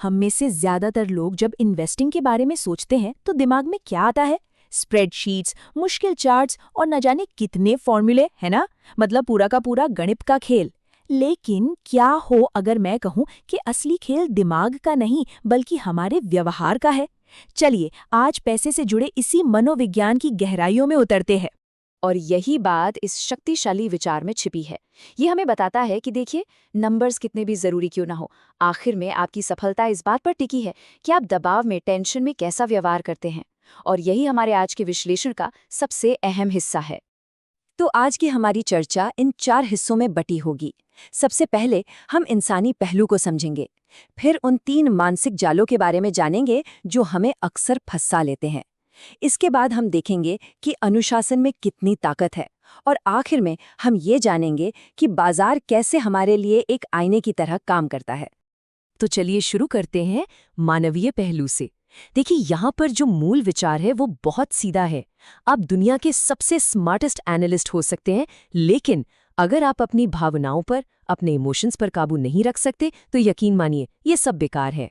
हम में से ज्यादातर लोग जब इन्वेस्टिंग के बारे में सोचते हैं तो दिमाग में क्या आता है? स्प्रेडशीट्स, मुश्किल चार्ट्स और न जाने कितने फॉर्मूले, है ना? मतलब पूरा का पूरा गणित का खेल। लेकिन क्या हो अगर मैं कहूं कि असली खेल दिमाग का नहीं बल्कि हमारे व्यवहार का है? चलिए आज पैसे से जुड़े इसी मनोविज्ञान की गहराइयों में उतरते हैं। और यही बात इस शक्तिशाली विचार में छिपी है। ये हमें बताता है कि देखिए, नंबर्स कितने भी जरूरी क्यों ना हो, आखिर में आपकी सफलता इस बात पर टिकी है कि आप दबाव में, टेंशन में कैसा व्यवहार करते हैं। और यही हमारे आज के विश्लेषण का सबसे अहम हिस्सा है। तो आज की हमारी चर्चा इन 4 हिस्सों में बटी होगी। सबसे पहले हम इंसानी पहलू को समझेंगे, फिर उन 3 मानसिक जालों के बारे में जानेंगे जो हमें अक्सर फंसा लेते हैं। इसके बाद हम देखेंगे कि अनुशासन में कितनी ताकत है, और आखिर में हम ये जानेंगे कि बाजार कैसे हमारे लिए एक आईने की तरह काम करता है। तो चलिए शुरू करते हैं मानवीय पहलू से। देखिए यहाँ पर जो मूल विचार है वो बहुत सीधा है। आप दुनिया के सबसे स्मार्टेस्ट एनालिस्ट हो सकते हैं, लेकिन अगर आप अपनी भावनाओं पर, अपने इमोशंस पर काबू नहीं रख सकते तो यकीन मानिए ये सब बेकार है।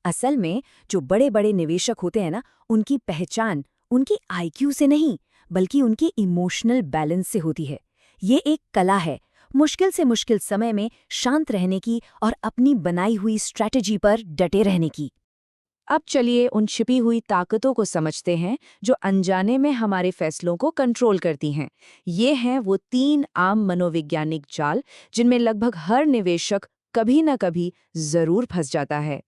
असल में जो बड़े बड़े निवेशक होते हैं ना, उनकी पहचान उनकी आईक्यू से नहीं बल्कि उनकी इमोशनल बैलेंस से होती है। ये एक कला है, मुश्किल से मुश्किल समय में शांत रहने की और अपनी बनाई हुई स्ट्रैटेजी पर डटे रहने की। अब चलिए उन छिपी हुई ताकतों को समझते हैं जो अनजाने में हमारे फैसलों को कंट्रोल करती हैं। ये हैं वो 3 आम मनोवैज्ञानिक जाल जिनमें लगभग हर निवेशक कभी न कभी जरूर फंस जाता है।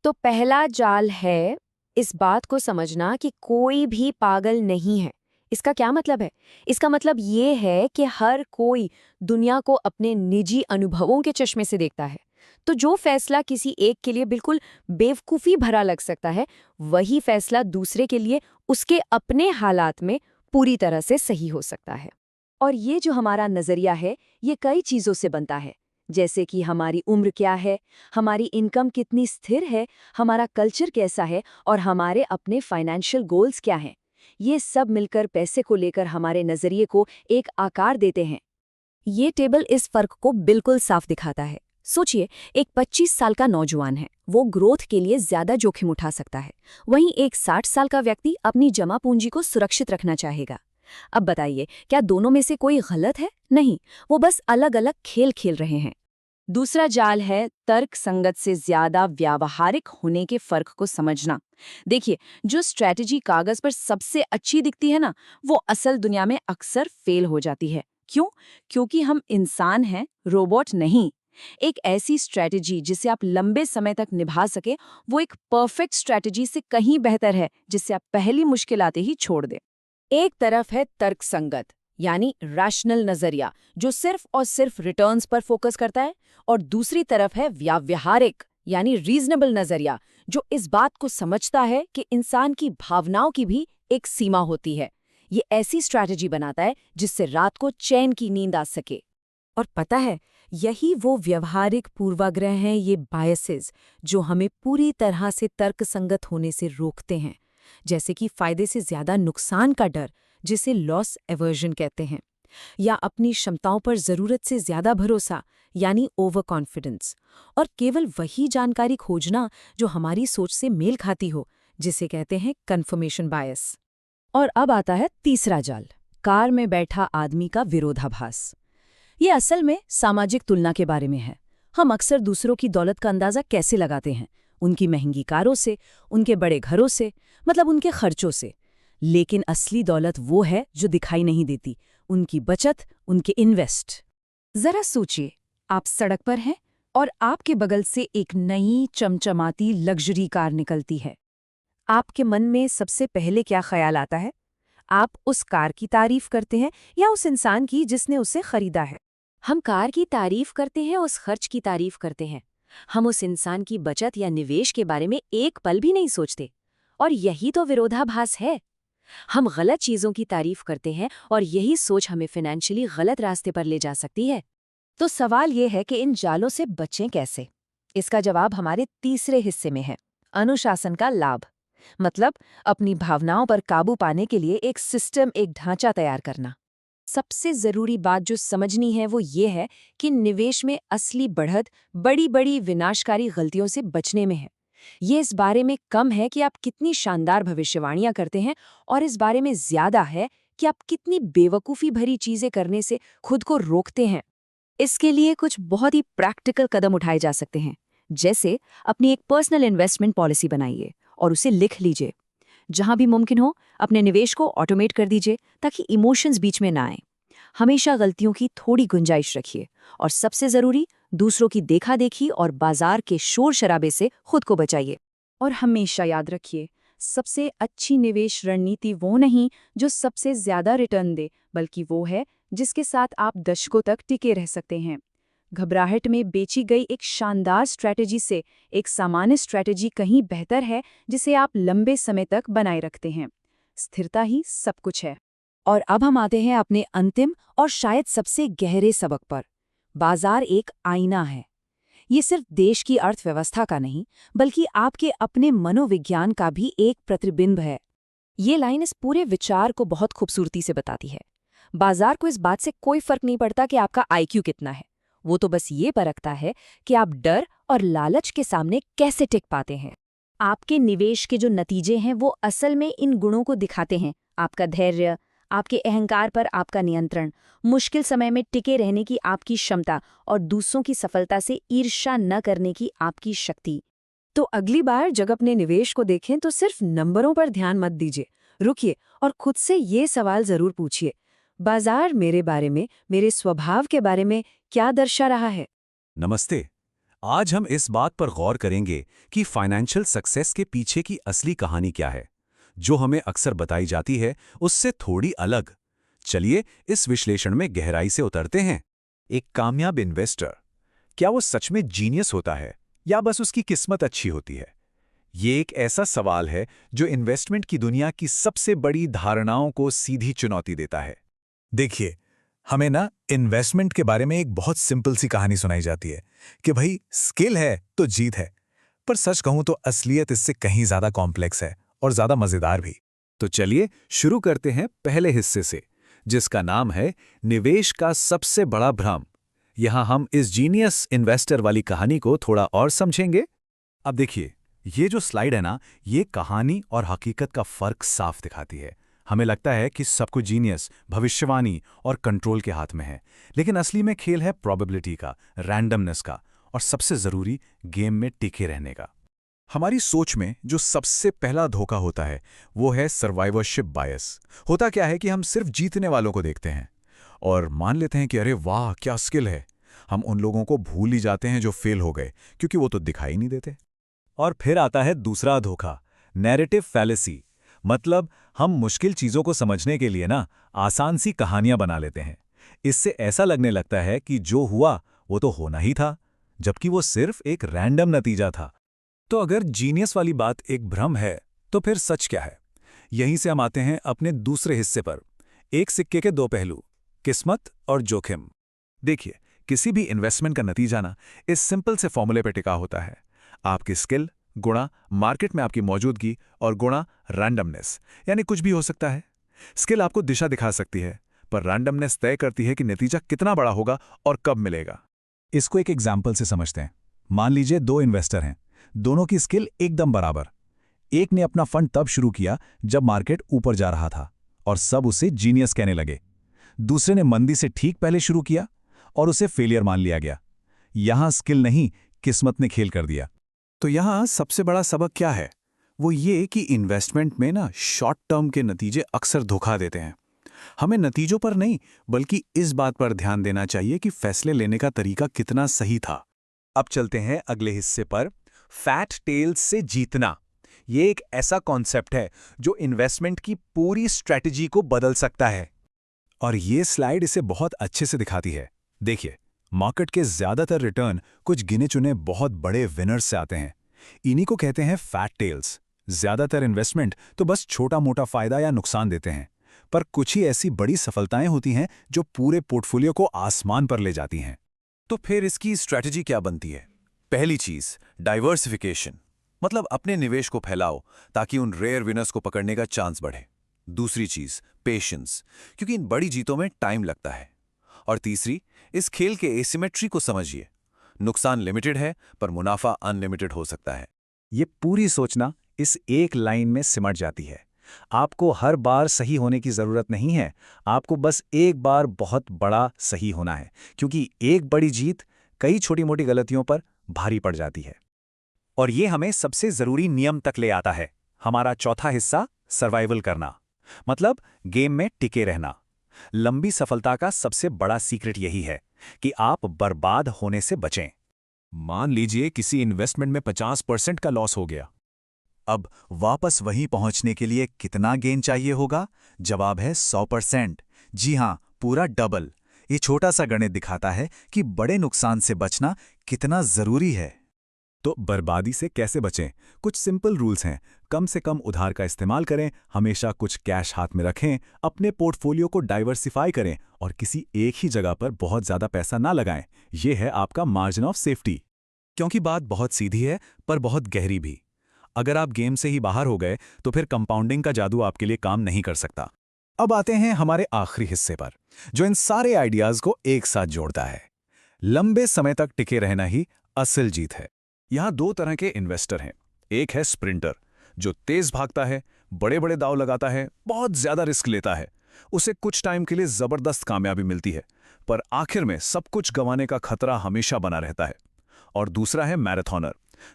तो पहला जाल है इस बात को समझना कि कोई भी पागल नहीं है। इसका क्या मतलब है? इसका मतलब ये है कि हर कोई दुनिया को अपने निजी अनुभवों के चश्मे से देखता है। तो जो फैसला किसी एक के लिए बिल्कुल बेवकूफ़ी भरा लग सकता है, वही फैसला दूसरे के लिए उसके अपने हालात में पूरी तरह से सही हो सकता है। और ये जो हमारा नज़रिया है, ये कई चीज़ों से बनता है, जैसे कि हमारी उम्र क्या है, हमारी इनकम कितनी स्थिर है, हमारा कल्चर कैसा है और हमारे अपने फाइनेंशियल गोल्स क्या हैं। ये सब मिलकर पैसे को लेकर हमारे नज़रिए को एक आकार देते हैं। ये टेबल इस फर्क को बिल्कुल साफ दिखाता है। सोचिए, एक 25 साल का नौजवान है, वो ग्रोथ के लिए ज्यादा जोखिम उठा सकता है। वहीं एक 60 साल का व्यक्ति अपनी जमा पूंजी को सुरक्षित रखना चाहेगा। अब बताइए, क्या दोनों में से कोई गलत है? नहीं, वो बस अलग अलग खेल खेल रहे हैं। दूसरा जाल है तर्क संगत से ज्यादा व्यावहारिक होने के फर्क को समझना। देखिए, जो स्ट्रैटेजी कागज पर सबसे अच्छी दिखती है ना, वो असल दुनिया में अक्सर फेल हो जाती है। क्यों? क्योंकि हम इंसान हैं, रोबोट नहीं। एक ऐसी स्ट्रैटेजी जिसे आप लंबे समय तक निभा सके, वो एक परफेक्ट स्ट्रैटेजी से कहीं बेहतर है जिसे आप पहली मुश्किल आते ही छोड़ दें। एक तरफ है तर्क संगत यानी रैशनल नजरिया, जो सिर्फ और सिर्फ रिटर्न्स पर फोकस करता है, और दूसरी तरफ है व्यावहारिक यानी रीजनेबल नजरिया, जो इस बात को समझता है कि इंसान की भावनाओं की भी एक सीमा होती है। ये ऐसी स्ट्रैटेजी बनाता है जिससे रात को चैन की नींद आ सके। और पता है, यही वो व्यवहारिक पूर्वाग्रह हैं, ये बायसेस, जो हमें पूरी तरह से तर्कसंगत होने से रोकते हैं। जैसे कि फायदे से ज्यादा नुकसान का डर, जिसे लॉस एवर्जन कहते हैं, या अपनी क्षमताओं पर जरूरत से ज्यादा भरोसा यानी ओवर कॉन्फिडेंस, और केवल वही जानकारी खोजना जो हमारी सोच से मेल खाती हो, जिसे कहते हैं कन्फर्मेशन बायस। और अब आता है तीसरा जाल, कार में बैठा आदमी का विरोधाभास। ये असल में सामाजिक तुलना के बारे में है। हम अक्सर दूसरों की दौलत का अंदाजा कैसे लगाते हैं? उनकी महंगी कारों से, उनके बड़े घरों से, मतलब उनके खर्चों से। लेकिन असली दौलत वो है जो दिखाई नहीं देती, उनकी बचत, उनके इन्वेस्ट। जरा सोचिए, आप सड़क पर हैं और आपके बगल से एक नई चमचमाती लग्जरी कार निकलती है। आपके मन में सबसे पहले क्या ख्याल आता है? आप उस कार की तारीफ करते हैं या उस इंसान की जिसने उसे खरीदा है? हम कार की तारीफ करते हैं, उस खर्च की तारीफ करते हैं। हम उस इंसान की बचत या निवेश के बारे में एक पल भी नहीं सोचते। और यही तो विरोधाभास है। हम गलत चीजों की तारीफ करते हैं और यही सोच हमें फाइनेंशियली गलत रास्ते पर ले जा सकती है। तो सवाल ये है कि इन जालों से बचें कैसे? इसका जवाब हमारे तीसरे हिस्से में है, अनुशासन का लाभ। मतलब अपनी भावनाओं पर काबू पाने के लिए एक सिस्टम, एक ढांचा तैयार करना। सबसे ज़रूरी बात जो समझनी है वो ये है कि निवेश में असली बढ़त बड़ी बड़ी विनाशकारी गलतियों से बचने में है। ये इस बारे में कम है कि आप कितनी शानदार भविष्यवाणियां करते हैं और इस बारे में ज्यादा है कि आप कितनी बेवकूफ़ी भरी चीज़ें करने से खुद को रोकते हैं। इसके लिए कुछ बहुत ही प्रैक्टिकल कदम उठाए जा सकते हैं। जैसे अपनी एक पर्सनल इन्वेस्टमेंट पॉलिसी बनाइए और उसे लिख लीजिए। जहां भी मुमकिन हो अपने निवेश को ऑटोमेट कर दीजिए ताकि इमोशंस बीच में ना आए। हमेशा गलतियों की थोड़ी गुंजाइश रखिए और सबसे जरूरी, दूसरों की देखा देखी और बाजार के शोर शराबे से खुद को बचाइए। और हमेशा याद रखिए, सबसे अच्छी निवेश रणनीति वो नहीं जो सबसे ज्यादा रिटर्न दे, बल्कि वो है जिसके साथ आप दशकों तक टिके रह सकते हैं। घबराहट में बेची गई एक शानदार स्ट्रैटेजी से एक सामान्य स्ट्रैटेजी कहीं बेहतर है जिसे आप लंबे समय तक बनाए रखते हैं। स्थिरता ही सब कुछ है। और अब हम आते हैं अपने अंतिम और शायद सबसे गहरे सबक पर। बाजार एक आईना है। ये सिर्फ देश की अर्थव्यवस्था का नहीं, बल्कि आपके अपने मनोविज्ञान का भी एक प्रतिबिंब है। ये लाइन इस पूरे विचार को बहुत खूबसूरती से बताती है। बाजार को इस बात से कोई फर्क नहीं पड़ता कि आपका आईक्यू कितना है। वो तो बस ये परखता है कि आप डर और लालच के सामने कैसे टिक पाते हैं। आपके निवेश के जो नतीजे हैं वो असल में इन गुणों को दिखाते हैं। आपका धैर्य, आपके अहंकार पर आपका नियंत्रण, मुश्किल समय में टिके रहने की आपकी क्षमता और दूसरों की सफलता से ईर्ष्या न करने की आपकी शक्ति। तो अगली बार जब अपने निवेश को देखें तो सिर्फ नंबरों पर ध्यान मत दीजिए। रुकिए और खुद से ये सवाल जरूर पूछिए, बाजार मेरे बारे में, मेरे स्वभाव के बारे में क्या दर्शा रहा है? नमस्ते। आज हम इस बात पर गौर करेंगे कि फाइनेंशियल सक्सेस के पीछे की असली कहानी क्या है, जो हमें अक्सर बताई जाती है उससे थोड़ी अलग। चलिए इस विश्लेषण में गहराई से उतरते हैं। एक कामयाब इन्वेस्टर, क्या वो सच में जीनियस होता है या बस उसकी किस्मत अच्छी होती है? ये एक ऐसा सवाल है जो इन्वेस्टमेंट की दुनिया की सबसे बड़ी धारणाओं को सीधी चुनौती देता है। देखिए, हमें ना इन्वेस्टमेंट के बारे में एक बहुत सिंपल सी कहानी सुनाई जाती है कि भाई स्किल है तो जीत है। पर सच कहूं तो असलियत इससे कहीं ज्यादा कॉम्प्लेक्स है और ज्यादा मजेदार भी। तो चलिए शुरू करते हैं पहले हिस्से से, जिसका नाम है निवेश का सबसे बड़ा भ्रम। यहां हम इस जीनियस इन्वेस्टर वाली कहानी को थोड़ा और समझेंगे। अब देखिए, ये जो स्लाइड है ना, ये कहानी और हकीकत का फर्क साफ दिखाती है। हमें लगता है कि सब कुछ जीनियस, भविष्यवाणी और कंट्रोल के हाथ में है, लेकिन असली में खेल है प्रोबेबिलिटी का, रैंडमनेस का और सबसे जरूरी गेम में टिके रहने का। हमारी सोच में जो सबसे पहला धोखा होता है वो है सर्वाइवरशिप बायस। होता क्या है कि हम सिर्फ जीतने वालों को देखते हैं और मान लेते हैं कि अरे वाह क्या स्किल है। हम उन लोगों को भूल ही जाते हैं जो फेल हो गए, क्योंकि वो तो दिखाई नहीं देते। और फिर आता है दूसरा धोखा, नैरेटिव फैलेसी। मतलब हम मुश्किल चीजों को समझने के लिए ना आसान सी कहानियां बना लेते हैं। इससे ऐसा लगने लगता है कि जो हुआ वो तो होना ही था, जबकि वो सिर्फ एक रैंडम नतीजा था। तो अगर जीनियस वाली बात एक भ्रम है, तो फिर सच क्या है? यहीं से हम आते हैं अपने दूसरे हिस्से पर, एक सिक्के के दो पहलू, किस्मत और जोखिम। देखिए, किसी भी इन्वेस्टमेंट का नतीजा ना इस सिंपल से फॉर्मूले पर टिका होता है। आपकी स्किल गुणा मार्केट में आपकी मौजूदगी और गुणा रैंडमनेस, यानी कुछ भी हो सकता है। स्किल आपको दिशा दिखा सकती है, पर रैंडमनेस तय करती है कि नतीजा कितना बड़ा होगा और कब मिलेगा। इसको एक एग्जाम्पल से समझते हैं। मान लीजिए दो इन्वेस्टर हैं, दोनों की स्किल एकदम बराबर। एक ने अपना फंड तब शुरू किया जब मार्केट ऊपर जा रहा था और सब उसे जीनियस कहने लगे। दूसरे ने मंदी से ठीक पहले शुरू किया और उसे फेलियर मान लिया गया। यहां स्किल नहीं, किस्मत ने खेल कर दिया। तो यहाँ सबसे बड़ा सबक क्या है? वो ये कि इन्वेस्टमेंट में ना शॉर्ट टर्म के नतीजे अक्सर धोखा देते हैं। हमें नतीजों पर नहीं, बल्कि इस बात पर ध्यान देना चाहिए कि फैसले लेने का तरीका कितना सही था। अब चलते हैं अगले हिस्से पर, फैट टेल्स से जीतना। ये एक ऐसा कॉन्सेप्ट है जो इन्वेस्टमेंट की पूरी स्ट्रैटेजी को बदल सकता है। और ये स्लाइड इसे बहुत अच्छे से दिखाती है। देखिए, मार्केट के ज्यादातर रिटर्न कुछ गिने चुने बहुत बड़े विनर्स से आते हैं। इन्हीं को कहते हैं फैट टेल्स। ज्यादातर इन्वेस्टमेंट तो बस छोटा मोटा फायदा या नुकसान देते हैं, पर कुछ ही ऐसी बड़ी सफलताएं होती हैं जो पूरे पोर्टफोलियो को आसमान पर ले जाती हैं। तो फिर इसकी स्ट्रैटेजी क्या बनती है? पहली चीज, डाइवर्सिफिकेशन। मतलब अपने निवेश को फैलाओ ताकि उन रेयर विनर्स को पकड़ने का चांस बढ़े। दूसरी चीज, पेशेंस, क्योंकि इन बड़ी जीतों में टाइम लगता है। और तीसरी, इस खेल के एसिमेट्री को समझिए। नुकसान लिमिटेड है पर मुनाफा अनलिमिटेड हो सकता है। ये पूरी सोचना इस एक लाइन में सिमट जाती है। आपको हर बार सही होने की जरूरत नहीं है, आपको बस एक बार बहुत बड़ा सही होना है, क्योंकि एक बड़ी जीत कई छोटी-मोटी गलतियों पर भारी पड़ जाती है। और ये हमें सबसे जरूरी नियम तक ले आता है, हमारा चौथा हिस्सा, सर्वाइवल करना, मतलब गेम में टिके रहना। लंबी सफलता का सबसे बड़ा सीक्रेट यही है कि आप बर्बाद होने से बचें। मान लीजिए किसी इन्वेस्टमेंट में 50% का लॉस हो गया। अब वापस वहीं पहुंचने के लिए कितना गेन चाहिए होगा? जवाब है 100%। जी हां, पूरा डबल। ये छोटा सा गणित दिखाता है कि बड़े नुकसान से बचना कितना जरूरी है। तो बर्बादी से कैसे बचें? कुछ सिंपल रूल्स हैं। कम से कम उधार का इस्तेमाल करें, हमेशा कुछ कैश हाथ में रखें, अपने पोर्टफोलियो को डाइवर्सिफाई करें और किसी एक ही जगह पर बहुत ज्यादा पैसा ना लगाएं। यह है आपका मार्जिन ऑफ सेफ्टी। क्योंकि बात बहुत सीधी है पर बहुत गहरी भी। अगर आप गेम से ही बाहर हो गए तो फिर कंपाउंडिंग का जादू आपके लिए काम नहीं कर सकता। अब आते हैं हमारे आखिरी हिस्से पर, जो इन सारे आइडियाज को एक साथ जोड़ता है। लंबे समय तक टिके रहना ही असल जीत है। यहां दो तरह के इन्वेस्टर हैं। एक है स्प्रिंटर, जो तेज भागता है, बड़े बड़े दांव लगाता है, बहुत ज्यादा रिस्क लेता है। उसे कुछ टाइम के लिए जबरदस्त कामयाबी मिलती है, पर आखिर में सब कुछ गंवाने का खतरा हमेशा बना रहता है। और दूसरा है मैराथनर,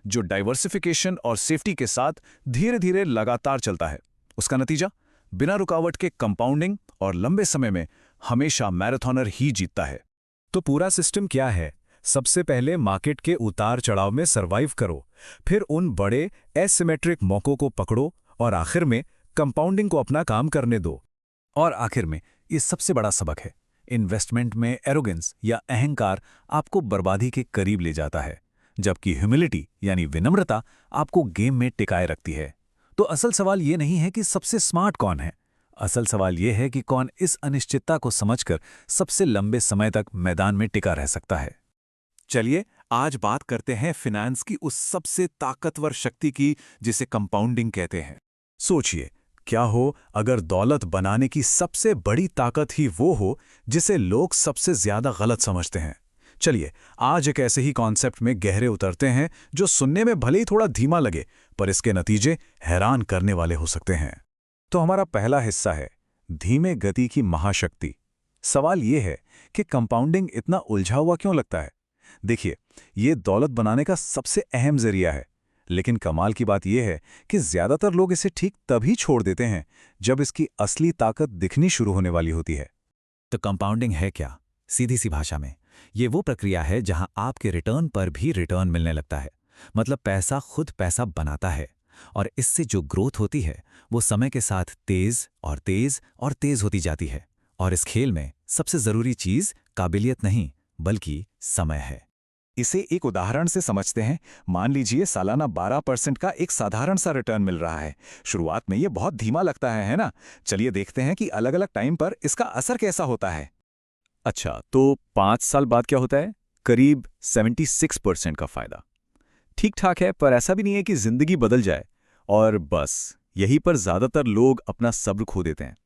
जो डाइवर्सिफिकेशन और सेफ्टी के साथ धीरे धीरे लगातार चलता है। उसका नतीजा, बिना रुकावट के कंपाउंडिंग और लंबे समय में हमेशा मैराथनर ही जीतता है। तो पूरा सिस्टम क्या है? सबसे पहले मार्केट के उतार चढ़ाव में सर्वाइव करो, फिर उन बड़े एसिमेट्रिक मौकों को पकड़ो और आखिर में कंपाउंडिंग को अपना काम करने दो। और आखिर में ये सबसे बड़ा सबक है, इन्वेस्टमेंट में एरोगेंस या अहंकार आपको बर्बादी के करीब ले जाता है, जबकि ह्यूमिलिटी यानी विनम्रता आपको गेम में टिकाए रखती है। तो असल सवाल ये नहीं है कि सबसे स्मार्ट कौन है, असल सवाल ये है कि कौन इस अनिश्चितता को समझकर सबसे लंबे समय तक मैदान में टिका रह सकता है। चलिए आज बात करते हैं फाइनेंस की उस सबसे ताकतवर शक्ति की जिसे कंपाउंडिंग कहते हैं। सोचिए, क्या हो अगर दौलत बनाने की सबसे बड़ी ताकत ही वो हो जिसे लोग सबसे ज्यादा गलत समझते हैं। चलिए आज एक ऐसे ही कॉन्सेप्ट में गहरे उतरते हैं जो सुनने में भले ही थोड़ा धीमा लगे, पर इसके नतीजे हैरान करने वाले हो सकते हैं। तो हमारा पहला हिस्सा है धीमे गति की महाशक्ति। सवाल यह है कि कंपाउंडिंग इतना उलझा हुआ क्यों लगता है? देखिए, ये दौलत बनाने का सबसे अहम जरिया है, लेकिन कमाल की बात यह है कि ज्यादातर लोग इसे ठीक तभी छोड़ देते हैं जब इसकी असली ताकत दिखनी शुरू होने वाली होती है। तो कंपाउंडिंग है क्या? सीधी सी भाषा में ये वो प्रक्रिया है जहां आपके रिटर्न पर भी रिटर्न मिलने लगता है। मतलब पैसा खुद पैसा बनाता है, और इससे जो ग्रोथ होती है वो समय के साथ तेज और तेज और तेज होती जाती है। और इस खेल में सबसे जरूरी चीज काबिलियत नहीं बल्कि समय है। इसे एक उदाहरण से समझते हैं। मान लीजिए सालाना 12% का एक साधारण सा रिटर्न मिल रहा है। शुरुआत में ये बहुत धीमा लगता है ना? चलिए देखते हैं कि अलग अलग टाइम पर इसका असर कैसा होता है। अच्छा, तो 5 साल बाद क्या होता है? करीब 76% का फायदा। ठीक ठाक है, पर ऐसा भी नहीं है कि जिंदगी बदल जाए। और बस यहीं पर ज्यादातर लोग अपना सब्र खो देते हैं।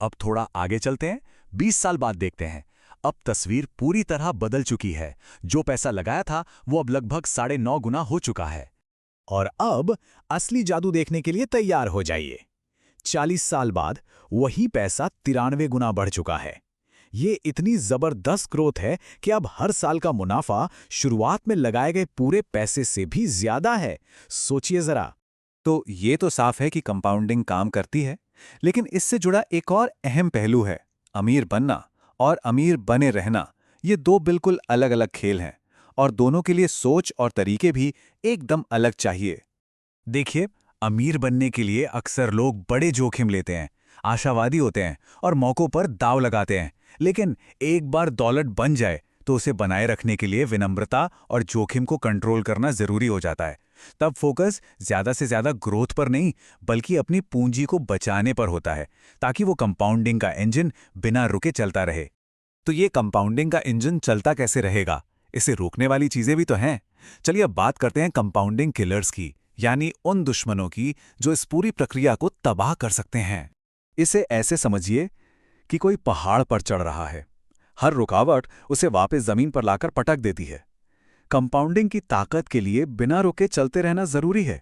अब थोड़ा आगे चलते हैं, 20 साल बाद देखते हैं। अब तस्वीर पूरी तरह बदल चुकी है। जो पैसा लगाया था वो अब लगभग 9.5 गुना हो चुका है। और अब असली जादू देखने के लिए तैयार हो जाइए। 40 साल बाद वही पैसा 93 गुना बढ़ चुका है। ये इतनी जबरदस्त ग्रोथ है कि अब हर साल का मुनाफा शुरुआत में लगाए गए पूरे पैसे से भी ज्यादा है। सोचिए जरा। तो ये तो साफ है कि कंपाउंडिंग काम करती है, लेकिन इससे जुड़ा एक और अहम पहलू है, अमीर बनना और अमीर बने रहना। ये दो बिल्कुल अलग अलग खेल हैं, और दोनों के लिए सोच और तरीके भी एकदम अलग चाहिए। देखिए, अमीर बनने के लिए अक्सर लोग बड़े जोखिम लेते हैं, आशावादी होते हैं और मौकों पर दांव लगाते हैं। लेकिन एक बार दौलत बन जाए तो उसे बनाए रखने के लिए विनम्रता और जोखिम को कंट्रोल करना जरूरी हो जाता है। तब फोकस ज्यादा से ज्यादा ग्रोथ पर नहीं बल्कि अपनी पूंजी को बचाने पर होता है, ताकि वो कंपाउंडिंग का इंजन बिना रुके चलता रहे। तो ये कंपाउंडिंग का इंजन चलता कैसे रहेगा? इसे रोकने वाली चीजें भी तो हैं। चलिए अब बात करते हैं कंपाउंडिंग किलर्स की, यानी उन दुश्मनों की जो इस पूरी प्रक्रिया को तबाह कर सकते हैं। इसे ऐसे समझिए कि कोई पहाड़ पर चढ़ रहा है। हर रुकावट उसे वापस जमीन पर लाकर पटक देती है। कंपाउंडिंग की ताकत के लिए बिना रुके चलते रहना जरूरी है।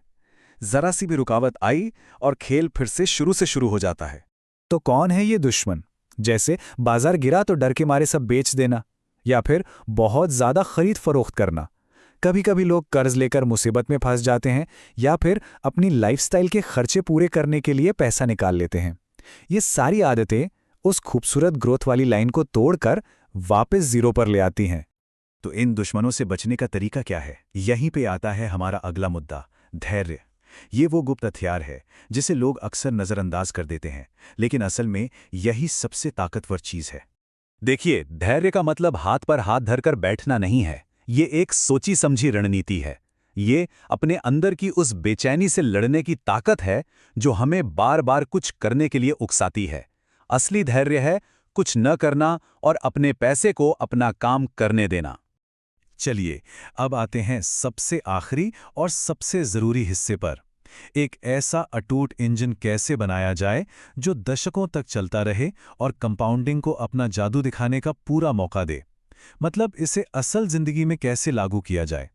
जरा सी भी रुकावट आई और खेल फिर से शुरू हो जाता है। तो कौन है ये दुश्मन? जैसे बाजार गिरा तो डर के मारे सब बेच देना, या फिर बहुत ज्यादा खरीद फरोख्त करना। कभी कभी लोग कर्ज लेकर मुसीबत में फंस जाते हैं, या फिर अपनी लाइफस्टाइल के खर्चे पूरे करने के लिए पैसा निकाल लेते हैं। ये सारी आदतें उस खूबसूरत ग्रोथ वाली लाइन को तोड़कर वापस जीरो पर ले आती हैं। तो इन दुश्मनों से बचने का तरीका क्या है? यहीं पे आता है हमारा अगला मुद्दा, धैर्य। ये वो गुप्त हथियार है जिसे लोग अक्सर नजरअंदाज कर देते हैं, लेकिन असल में यही सबसे ताकतवर चीज है। देखिए, धैर्य का मतलब हाथ पर हाथ धरकर बैठना नहीं है। ये एक सोची समझी रणनीति है। ये अपने अंदर की उस बेचैनी से लड़ने की ताकत है जो हमें बार बार कुछ करने के लिए उकसाती है। असली धैर्य है कुछ न करना और अपने पैसे को अपना काम करने देना। चलिए, अब आते हैं सबसे आखिरी और सबसे जरूरी हिस्से पर। एक ऐसा अटूट इंजन कैसे बनाया जाए जो दशकों तक चलता रहे और कंपाउंडिंग को अपना जादू दिखाने का पूरा मौका दे। मतलब इसे असल जिंदगी में कैसे लागू किया जाए?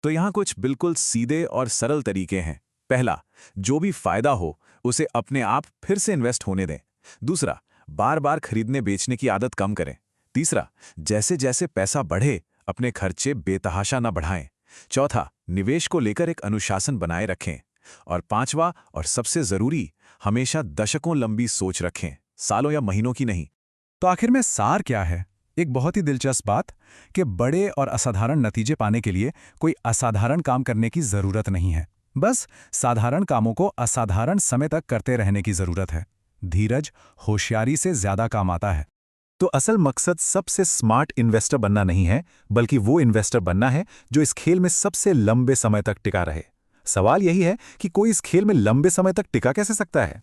तो यहाँ कुछ बिल्कुल सीधे और सरल तरीके हैं। पहला, जो भी फायदा हो उसे अपने आप फिर से इन्वेस्ट होने दें। दूसरा, बार बार खरीदने बेचने की आदत कम करें। तीसरा, जैसे जैसे पैसा बढ़े अपने खर्चे बेतहाशा न बढ़ाएं। चौथा, निवेश को लेकर एक अनुशासन बनाए रखें। और पांचवा और सबसे जरूरी, हमेशा दशकों लंबी सोच रखें, सालों या महीनों की नहीं। तो आखिर में सार क्या है? एक बहुत ही दिलचस्प बात कि बड़े और असाधारण नतीजे पाने के लिए कोई असाधारण काम करने की जरूरत नहीं है। बस साधारण कामों को असाधारण समय तक करते रहने की जरूरत है। धीरज, होशियारी से ज्यादा काम आता है। तो असल मकसद सबसे स्मार्ट इन्वेस्टर बनना नहीं है, बल्कि वो इन्वेस्टर बनना है जो इस खेल में सबसे लंबे समय तक टिका रहे। सवाल यही है कि कोई इस खेल में लंबे समय तक टिका कैसे सकता है?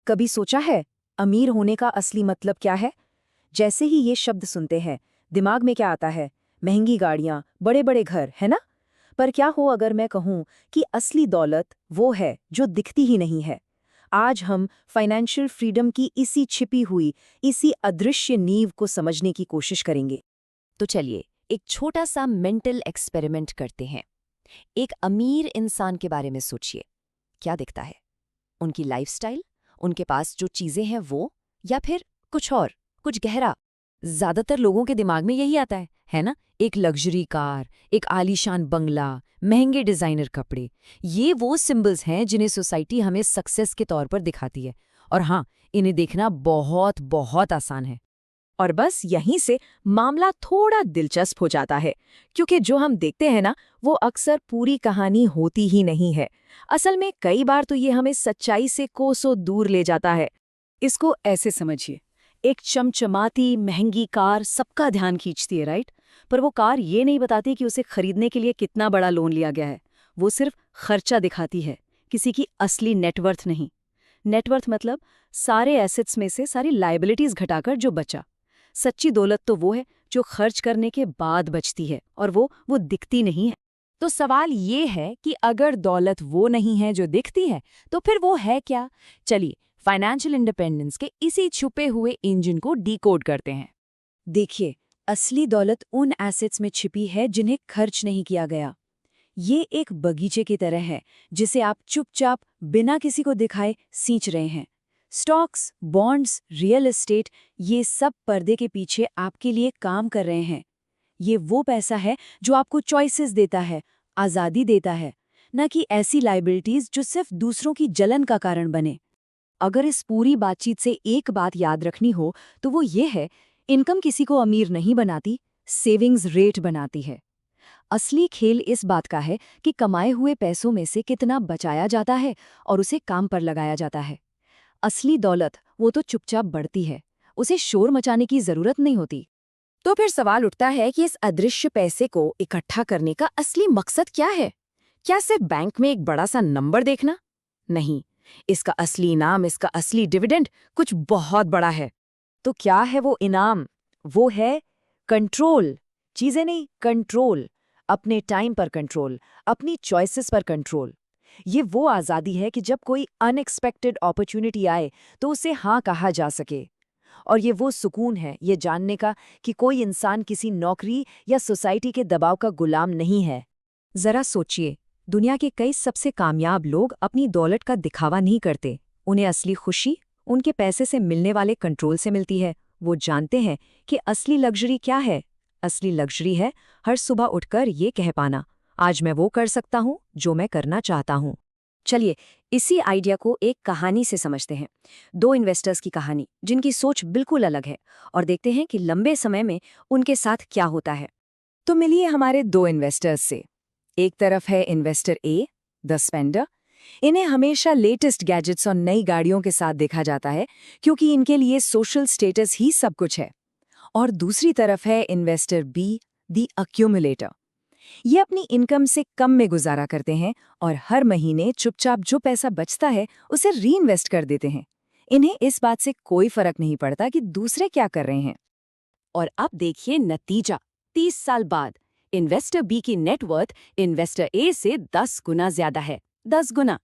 कभी सोचा है अमीर होने का असली मतलब क्या है? जैसे ही ये शब्द सुनते हैं दिमाग में क्या आता है? महंगी गाड़ियां, बड़े बड़े घर, है ना? पर क्या हो अगर मैं कहूं कि असली दौलत वो है जो दिखती ही नहीं है। आज हम फाइनेंशियल फ्रीडम की इसी छिपी हुई, इसी अदृश्य नींव को समझने की कोशिश करेंगे। तो चलिए एक छोटा सा मेंटल एक्सपेरिमेंट करते हैं। एक अमीर इंसान के बारे में सोचिए। क्या दिखता है? उनकी लाइफस्टाइल, उनके पास जो चीजें हैं वो, या फिर कुछ और, कुछ गहरा? ज्यादातर लोगों के दिमाग में यही आता है ना? एक लग्जरी कार, एक आलीशान बंगला, महंगे डिजाइनर कपड़े। ये वो सिंबल्स हैं जिन्हें सोसाइटी हमें सक्सेस के तौर पर दिखाती है। और हाँ, इन्हें देखना बहुत बहुत आसान है। और बस यहीं से मामला थोड़ा दिलचस्प हो जाता है, क्योंकि जो हम देखते हैं ना, वो अक्सर पूरी कहानी होती ही नहीं है। असल में कई बार तो ये हमें सच्चाई से कोसों दूर ले जाता है। इसको ऐसे समझिए, एक चमचमाती महंगी कार सबका ध्यान खींचती है, राइट? पर वो कार ये नहीं बताती कि उसे खरीदने के लिए कितना बड़ा लोन लिया गया है। वो सिर्फ खर्चा दिखाती है, किसी की असली नेटवर्थ नहीं। नेटवर्थ मतलब सारे एसेट्स में से सारी लायबिलिटीज घटाकर जो बचा। सच्ची दौलत तो वो है जो खर्च करने के बाद बचती है, और वो दिखती नहीं है। तो सवाल ये है कि अगर दौलत वो नहीं है जो दिखती है, तो फिर वो है क्या? चलिए फाइनेंशियल इंडिपेंडेंस के इसी छुपे हुए इंजन को डिकोड करते हैं। देखिए, असली दौलत उन एसेट्स में छिपी है जिन्हें खर्च नहीं किया गया। ये एक बगीचे की तरह है जिसे आप चुपचाप बिना किसी को दिखाए सींच रहे हैं। स्टॉक्स, बॉन्ड्स, रियल एस्टेट, ये सब पर्दे के पीछे आपके लिए काम कर रहे हैं। ये वो पैसा है जो आपको चॉइसेस देता है, आज़ादी देता है, न कि ऐसी लायबिलिटीज जो सिर्फ दूसरों की जलन का कारण बने। अगर इस पूरी बातचीत से एक बात याद रखनी हो तो वो ये है, इनकम किसी को अमीर नहीं बनाती, सेविंग्स रेट बनाती है। असली खेल इस बात का है कि कमाए हुए पैसों में से कितना बचाया जाता है और उसे काम पर लगाया जाता है। असली दौलत वो तो चुपचाप बढ़ती है, उसे शोर मचाने की जरूरत नहीं होती। तो फिर सवाल उठता है कि इस अदृश्य पैसे को इकट्ठा करने का असली मकसद क्या है? क्या सिर्फ बैंक में एक बड़ा सा नंबर देखना? नहीं, इसका असली इनाम, इसका असली डिविडेंड कुछ बहुत बड़ा है। तो क्या है वो इनाम? वो है कंट्रोल। चीजें नहीं, कंट्रोल। अपने टाइम पर कंट्रोल, अपनी चॉइसेस पर कंट्रोल। ये वो आज़ादी है कि जब कोई अनएक्सपेक्टेड अपॉर्चुनिटी आए तो उसे हाँ कहा जा सके। और ये वो सुकून है, ये जानने का कि कोई इंसान किसी नौकरी या सोसाइटी के दबाव का गुलाम नहीं है। जरा सोचिए, दुनिया के कई सबसे कामयाब लोग अपनी दौलत का दिखावा नहीं करते। उन्हें असली खुशी उनके पैसे से मिलने वाले कंट्रोल से मिलती है। वो जानते हैं कि असली लग्जरी क्या है। असली लग्जरी है हर सुबह उठकर ये कह पाना, आज मैं वो कर सकता हूँ जो मैं करना चाहता हूँ। चलिए इसी आइडिया को एक कहानी से समझते हैं। दो इन्वेस्टर्स की कहानी जिनकी सोच बिल्कुल अलग है, और देखते हैं कि लंबे समय में उनके साथ क्या होता है। तो मिलिए हमारे दो इन्वेस्टर्स से। एक तरफ है इन्वेस्टर ए, द स्पेंडर। इन्हें हमेशा लेटेस्ट गैजेट्स और नई गाड़ियों के साथ देखा जाता है क्योंकि इनके लिए सोशल स्टेटस ही सब कुछ है। और दूसरी तरफ है इन्वेस्टर बी, द अक्यूमुलेटर। ये अपनी इनकम से कम में गुजारा करते हैं और हर महीने चुपचाप जो पैसा बचता है उसे रीइन्वेस्ट कर देते हैं। इन्हें इस बात से कोई फर्क नहीं पड़ता कि दूसरे क्या कर रहे हैं। और अब देखिए नतीजा। 30 साल बाद इन्वेस्टर बी की नेटवर्थ इन्वेस्टर ए से 10 गुना ज्यादा है। 10 गुना।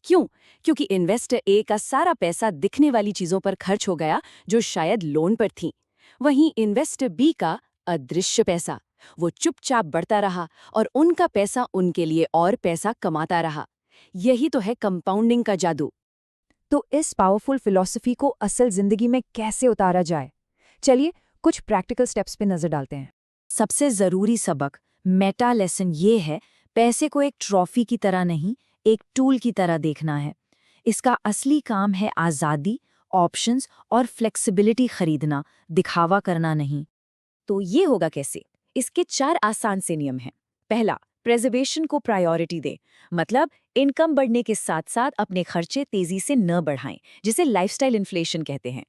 क्यों? क्योंकि इन्वेस्टर ए का सारा पैसा दिखने वाली चीजों पर खर्च हो गया जो शायद लोन पर थी। वहीं इन्वेस्टर बी का अदृश्य पैसा, वो चुपचाप बढ़ता रहा और उनका पैसा उनके लिए और पैसा कमाता रहा। यही तो है कंपाउंडिंग का जादू। तो इस पावरफुल फिलॉसफी को असल जिंदगी में कैसे उतारा जाए? चलिए कुछ प्रैक्टिकल स्टेप्स पे नजर डालते हैं। सबसे जरूरी सबक, मेटा लेसन ये है, पैसे को एक ट्रॉफी की तरह नहीं, एक टूल की तरह देखना है। इसका असली काम है आज़ादी, ऑप्शंस और फ्लेक्सिबिलिटी खरीदना, दिखावा करना नहीं। तो ये होगा कैसे? इसके 4 आसान से नियम हैं। पहला, प्रेजर्वेशन को प्रायोरिटी दे, मतलब इनकम बढ़ने के साथ साथ अपने खर्चे तेजी से न बढ़ाएं, जिसे लाइफस्टाइल इन्फ्लेशन कहते हैं।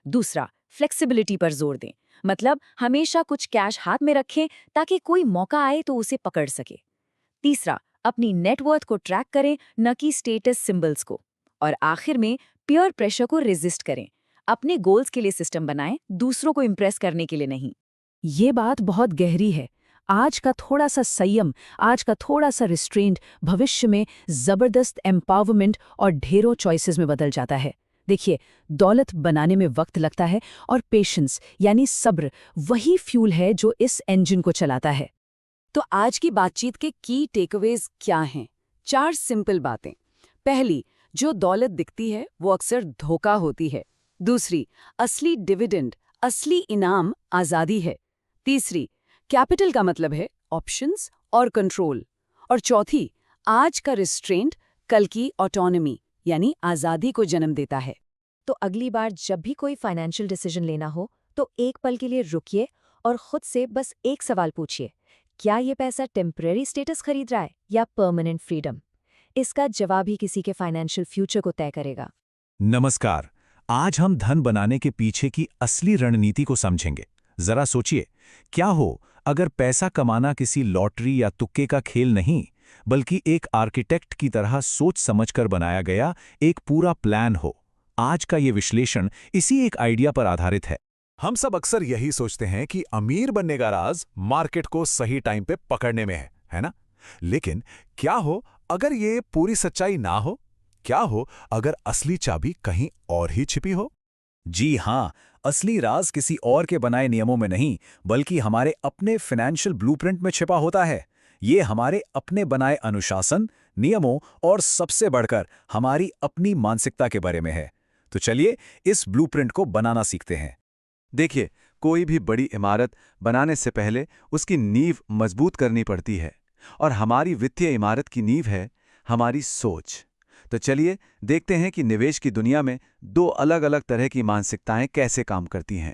दूसरा, फ्लेक्सिबिलिटी पर जोर दें, मतलब हमेशा कुछ कैश हाथ में रखें ताकि कोई मौका आए तो उसे पकड़ सके। तीसरा, अपनी नेटवर्थ को ट्रैक करें, न कि स्टेटस सिंबल्स को। और आखिर में, पीयर प्रेशर को रेजिस्ट करें। अपने गोल्स के लिए सिस्टम बनाएं, दूसरों को इम्प्रेस करने के लिए नहीं। ये बात बहुत गहरी है। आज का थोड़ा सा संयम, आज का थोड़ा सा रिस्ट्रेंट भविष्य में जबरदस्त एम्पावरमेंट और ढेरों चॉइसेस में बदल जाता है। देखिए, दौलत बनाने में वक्त लगता है और पेशेंस यानी सब्र वही फ्यूल है जो इस इंजन को चलाता है। तो आज की बातचीत के की टेकअवेज क्या हैं? 4 सिंपल बातें। पहली, जो दौलत दिखती है वो अक्सर धोखा होती है। दूसरी, असली डिविडेंड, असली इनाम आज़ादी है। तीसरी, कैपिटल का मतलब है ऑप्शंस और कंट्रोल। और चौथी, आज का रिस्ट्रेंट कल की ऑटोनॉमी यानी आज़ादी को जन्म देता है। तो अगली बार जब भी कोई फाइनेंशियल डिसीजन लेना हो तो एक पल के लिए रुकिए और खुद से बस एक सवाल पूछिए, क्या ये पैसा टेम्परेरी स्टेटस खरीद रहा है या परमानेंट फ्रीडम? इसका जवाब ही किसी के फाइनेंशियल फ्यूचर को तय करेगा। नमस्कार। आज हम धन बनाने के पीछे की असली रणनीति को समझेंगे। जरा सोचिए, क्या हो अगर पैसा कमाना किसी लॉटरी या तुक्के का खेल नहीं, बल्कि एक आर्किटेक्ट की तरह सोच समझकर बनाया गया एक पूरा प्लान हो। आज का ये विश्लेषण इसी एक आइडिया पर आधारित है। हम सब अक्सर यही सोचते हैं कि अमीर बनने का राज मार्केट को सही टाइम पे पकड़ने में है ना? लेकिन क्या हो अगर ये पूरी सच्चाई ना हो? क्या हो अगर असली चाबी कहीं और ही छिपी हो? जी हाँ, असली राज किसी और के बनाए नियमों में नहीं, बल्कि हमारे अपने फाइनेंशियल ब्लूप्रिंट में छिपा होता है। ये हमारे अपने बनाए अनुशासन, नियमों और सबसे बढ़कर हमारी अपनी मानसिकता के बारे में है। तो चलिए इस ब्लूप्रिंट को बनाना सीखते हैं। देखिए, कोई भी बड़ी इमारत बनाने से पहले उसकी नींव मजबूत करनी पड़ती है, और हमारी वित्तीय इमारत की नींव है हमारी सोच। तो चलिए देखते हैं कि निवेश की दुनिया में 2 अलग-अलग तरह की मानसिकताएं कैसे काम करती हैं।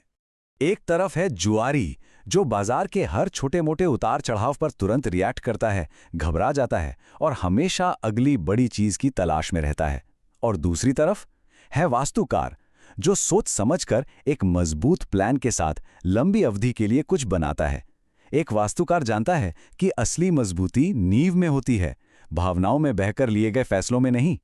एक तरफ है जुआरी, जो बाजार के हर छोटे-मोटे उतार चढ़ाव पर तुरंत रिएक्ट करता है, घबरा जाता है और हमेशा अगली बड़ी चीज की तलाश में रहता है। और दूसरी तरफ है वास्तुकार, जो सोच समझकर एक मजबूत प्लान के साथ लंबी अवधि के लिए कुछ बनाता है। एक वास्तुकार जानता है कि असली मजबूती नींव में होती है, भावनाओं में बहकर लिए गए फैसलों में नहीं।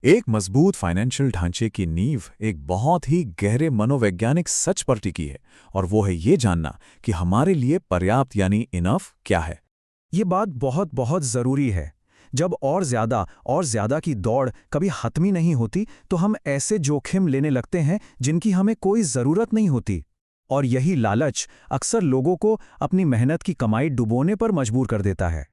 एक मजबूत फाइनेंशियल ढांचे की नींव एक बहुत ही गहरे मनोवैज्ञानिक सच पर टिकी है, और वो है ये जानना कि हमारे लिए पर्याप्त यानी इनफ क्या है। ये बात बहुत बहुत जरूरी है। जब और ज़्यादा की दौड़ कभी खत्म ही नहीं होती तो हम ऐसे जोखिम लेने लगते हैं जिनकी हमें कोई ज़रूरत नहीं होती। और यही लालच अक्सर लोगों को अपनी मेहनत की कमाई डुबोने पर मजबूर कर देता है।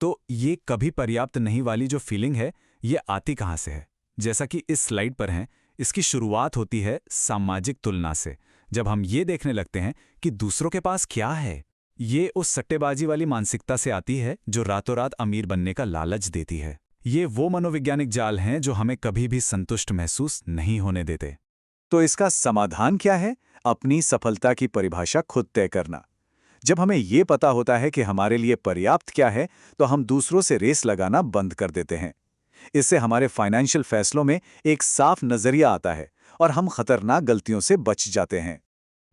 तो ये कभी पर्याप्त नहीं वाली जो फीलिंग है, ये आती कहाँ से है? जैसा कि इस स्लाइड पर है, इसकी शुरुआत होती है सामाजिक तुलना से। जब हम ये देखने लगते हैं कि दूसरों के पास क्या है, ये उस सट्टेबाजी वाली मानसिकता से आती है जो रातों रात अमीर बनने का लालच देती है। ये वो मनोवैज्ञानिक जाल हैं जो हमें कभी भी संतुष्ट महसूस नहीं होने देते। तो इसका समाधान क्या है? अपनी सफलता की परिभाषा खुद तय करना। जब हमें ये पता होता है कि हमारे लिए पर्याप्त क्या है, तो हम दूसरों से रेस लगाना बंद कर देते हैं। इससे हमारे फाइनेंशियल फैसलों में एक साफ नजरिया आता है और हम खतरनाक गलतियों से बच जाते हैं।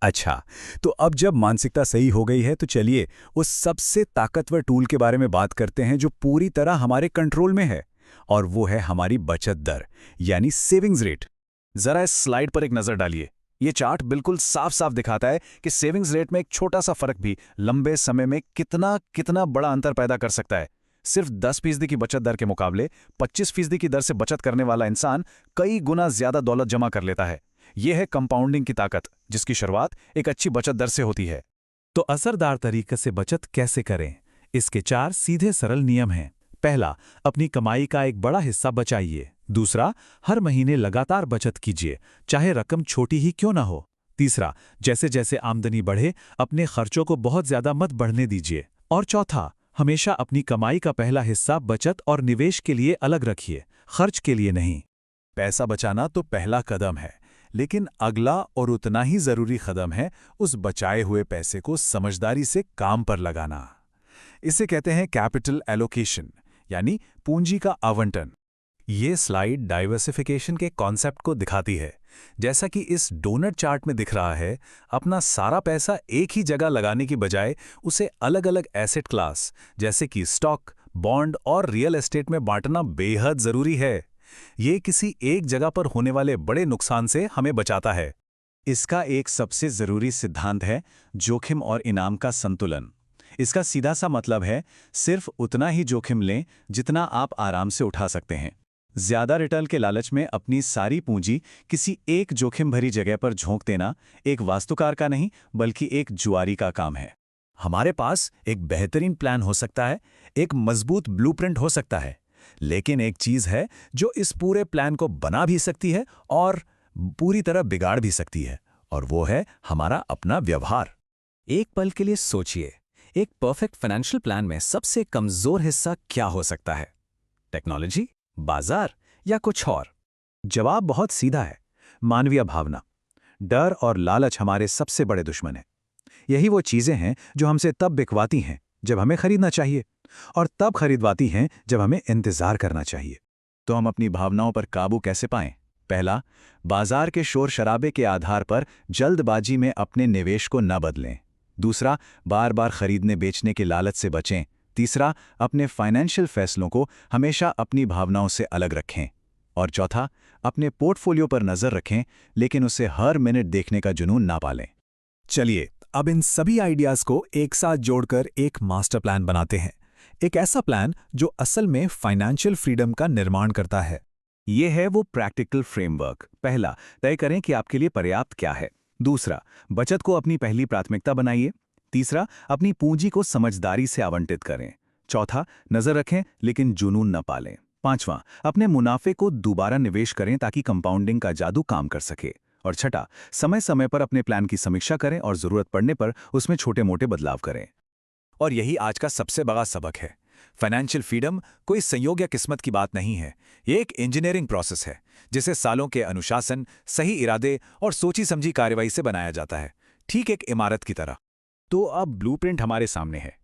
अच्छा, तो अब जब मानसिकता सही हो गई है तो चलिए उस सबसे ताकतवर टूल के बारे में बात करते हैं जो पूरी तरह हमारे कंट्रोल में है, और वो है हमारी बचत दर, यानी सेविंग्स रेट। जरा इस स्लाइड पर एक नजर डालिए। ये चार्ट बिल्कुल साफ साफ दिखाता है कि सेविंग्स रेट में एक छोटा सा फर्क भी लंबे समय में कितना बड़ा अंतर पैदा कर सकता है। सिर्फ 10% की बचत दर के मुकाबले 25% की दर से बचत करने वाला इंसान कई गुना ज्यादा दौलत जमा कर लेता है। यह है कंपाउंडिंग की ताकत, जिसकी शुरुआत एक अच्छी बचत दर से होती है। तो असरदार तरीके से बचत कैसे करें? इसके 4 सीधे सरल नियम हैं। पहला, अपनी कमाई का एक बड़ा हिस्सा बचाइए। दूसरा, हर महीने लगातार बचत कीजिए, चाहे रकम छोटी ही क्यों ना हो। तीसरा, जैसे जैसे आमदनी बढ़े अपने खर्चों को बहुत ज्यादा मत बढ़ने दीजिए। और चौथा, हमेशा अपनी कमाई का पहला हिस्सा बचत और निवेश के लिए अलग रखिए, खर्च के लिए नहीं। पैसा बचाना तो पहला कदम है, लेकिन अगला और उतना ही जरूरी कदम है उस बचाए हुए पैसे को समझदारी से काम पर लगाना। इसे कहते हैं कैपिटल एलोकेशन, यानी पूंजी का आवंटन। ये स्लाइड डाइवर्सिफिकेशन के कॉन्सेप्ट को दिखाती है। जैसा कि इस डोनट चार्ट में दिख रहा है, अपना सारा पैसा एक ही जगह लगाने की बजाय उसे अलग अलग एसेट क्लास जैसे कि स्टॉक, बॉन्ड और रियल एस्टेट में बांटना बेहद जरूरी है। ये किसी एक जगह पर होने वाले बड़े नुकसान से हमें बचाता है। इसका एक सबसे जरूरी सिद्धांत है जोखिम और इनाम का संतुलन। इसका सीधा सा मतलब है सिर्फ उतना ही जोखिम लें जितना आप आराम से उठा सकते हैं। ज्यादा रिटर्न के लालच में अपनी सारी पूंजी किसी एक जोखिम भरी जगह पर झोंक देना एक वास्तुकार का नहीं बल्कि एक जुआरी का काम है। हमारे पास एक बेहतरीन प्लान हो सकता है, एक मजबूत ब्लूप्रिंट हो सकता है, लेकिन एक चीज है जो इस पूरे प्लान को बना भी सकती है और पूरी तरह बिगाड़ भी सकती है, और वो है हमारा अपना व्यवहार। एक पल के लिए सोचिए, एक परफेक्ट फाइनेंशियल प्लान में सबसे कमजोर हिस्सा क्या हो सकता है? टेक्नोलॉजी, बाजार या कुछ और? जवाब बहुत सीधा है, मानवीय भावना। डर और लालच हमारे सबसे बड़े दुश्मन हैं। यही वो चीजें हैं जो हमसे तब बिकवाती हैं जब हमें खरीदना चाहिए, और तब खरीदवाती हैं जब हमें इंतजार करना चाहिए। तो हम अपनी भावनाओं पर काबू कैसे पाएं? पहला, बाजार के शोर शराबे के आधार पर जल्दबाजी में अपने निवेश को न बदलें। दूसरा, बार बार खरीदने बेचने के लालच से बचें। तीसरा, अपने फाइनेंशियल फैसलों को हमेशा अपनी भावनाओं से अलग रखें। और चौथा, अपने पोर्टफोलियो पर नजर रखें, लेकिन उसे हर मिनट देखने का जुनून ना पालें। चलिए अब इन सभी आइडियाज को एक साथ जोड़कर एक मास्टर प्लान बनाते हैं। एक ऐसा प्लान जो असल में फाइनेंशियल फ्रीडम का निर्माण करता है। ये है वो प्रैक्टिकल फ्रेमवर्क। पहला, तय करें कि आपके लिए पर्याप्त क्या है। दूसरा, बचत को अपनी पहली प्राथमिकता बनाइए। तीसरा, अपनी पूंजी को समझदारी से आवंटित करें। चौथा, नजर रखें लेकिन जुनून न पालें। पांचवां, अपने मुनाफे को दोबारा निवेश करें ताकि कंपाउंडिंग का जादू काम कर सके। और छठा, समय समय पर अपने प्लान की समीक्षा करें और जरूरत पड़ने पर उसमें छोटे मोटे बदलाव करें। और यही आज का सबसे बड़ा सबक है। फाइनेंशियल फ्रीडम कोई संयोग या किस्मत की बात नहीं है। ये एक इंजीनियरिंग प्रोसेस है जिसे सालों के अनुशासन, सही इरादे और सोची समझी कार्रवाई से बनाया जाता है, ठीक एक इमारत की तरह। तो अब ब्लूप्रिंट हमारे सामने है।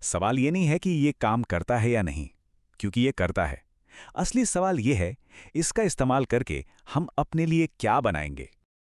सवाल ये नहीं है कि ये काम करता है या नहीं, क्योंकि ये करता है। असली सवाल ये है, इसका इस्तेमाल करके हम अपने लिए क्या बनाएंगे।